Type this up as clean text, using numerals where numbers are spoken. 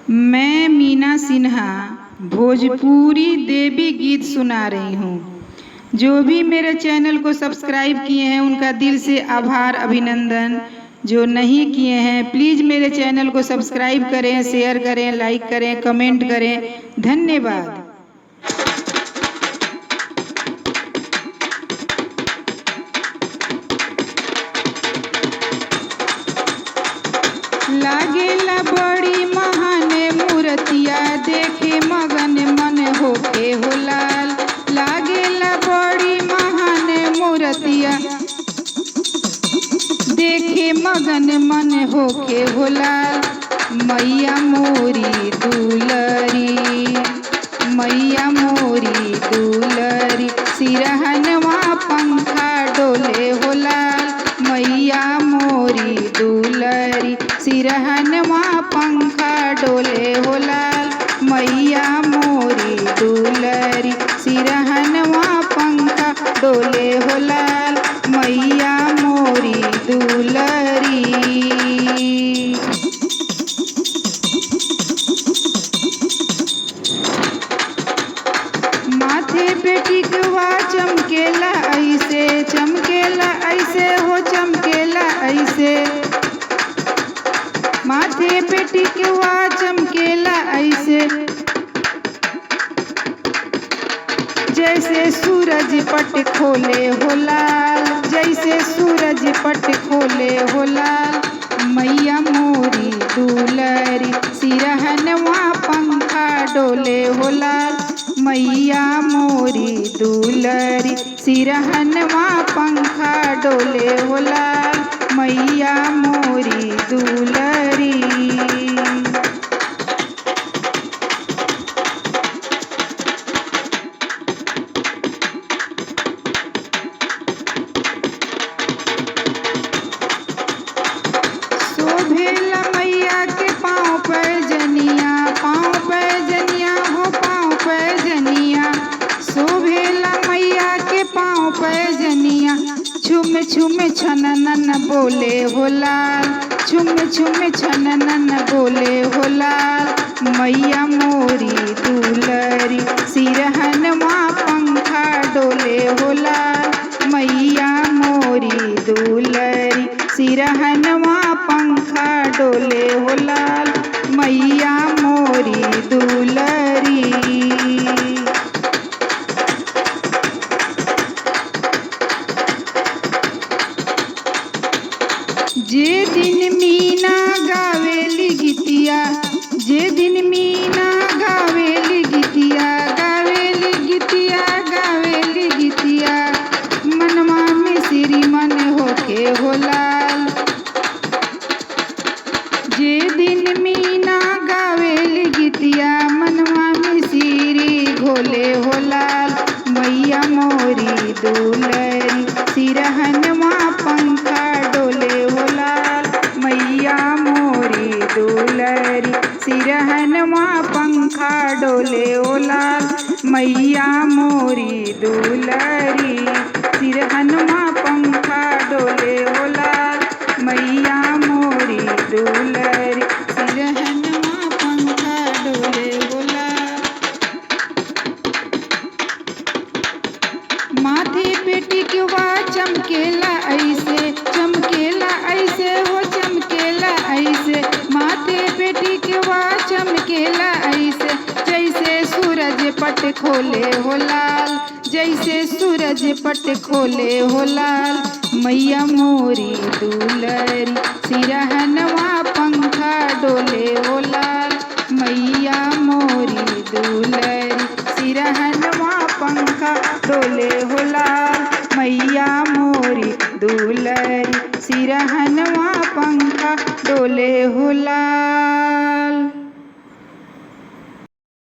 मैं मीना सिन्हा भोजपुरी देवी गीत सुना रही हूँ। जो भी मेरे चैनल को सब्सक्राइब किए हैं उनका दिल से आभार अभिनंदन। जो नहीं किए हैं प्लीज़ मेरे चैनल को सब्सक्राइब करें, शेयर करें, लाइक करें, कमेंट करें। धन्यवाद। लागेला बड़ी महान मूर्तिया, देखे मगन मन होके हो लाल। लागेला बड़ी महान मूर्तिया, देखे मगन मन होके हो लाल। मैया मोरी दुलरी, मैया मोरी दुलरी, सिरहनवा पंखा डोले हो लाल। मैया मोरी दुलरी, सिरहनवा पंखा डोले हो लाल। मैया मोरी दुलरी, सिरहनवा पंखा डोले हो लाल। मैया मोरी दुलरी। माथे पे टिकवा चमकेला ऐसे, चमकेला ऐसे हो चमकेला ऐसे। माथे पे टिकवा चमकेला ऐसे, जैसे सूरज पट खोले हो लाल, जैसे सूरज पट खोले हो लाल। मैया मोरी दुलरी, सिरहनवा पंखा डोले हो लाल। मैया मोरी दुलरी, सिरहनवा पंखा डोले हो लाल। मैया मोरी दुलरी। शोभेला मैया के पाँव पे जनिया, पाँव पे जनिया हो पाँव पे जनिया। शोभेला मैया के पाँव पे जनिया, छुम छुम छननन बोले हो लाल। छुम छुम छननन बोले हो लाल। मैया मोरी दुलरी, सिरहनवा पंखा डोले हो लाल। मैया मोरी दुलरी, सिरहनवा पंखा डोले हो लाल। मैया मोरी दुलरी। जे दिन मीना गावेली गीतिया, जे दिन मीना गावेली गीतिया, गावेली गीतिया, गावेली गीतिया। मनवा में श्री मन होके हो लाल। जे दिन मीना गावेली गीतिया, मनवा में श्री घोले हो लाल। मैया मोरी दुलरी, सिरहनवा पंखा डोले हो लाल। मैया मोरी दुलरी, सिरहनवा पंखा डोले हो लाल। मैया मोरी दुलरी, सिरहनवा पंखा डोले हो लाल। मैया मोरी दुलरी, सिरहनवा पंखा डोले हो लाल। माथे पे टिकवा चमकेला ऐसे, चमकेला ऐसे हो चमकेला ऐसे। माथे पे टिकवा चमकेला ऐसे, जैसे सूरज पट खोले हो लाल, जैसे सूरज पट खोले हो लाल। मैया मोरी दुलरी, सिरहनवा पंखा डोले हो लाल। मैया मोरी दुलरी, सिरहनवा पंखा डोले हो लाल। मैया मोरी दुलरी, सिरहनवा पंखा डोले हो लाल।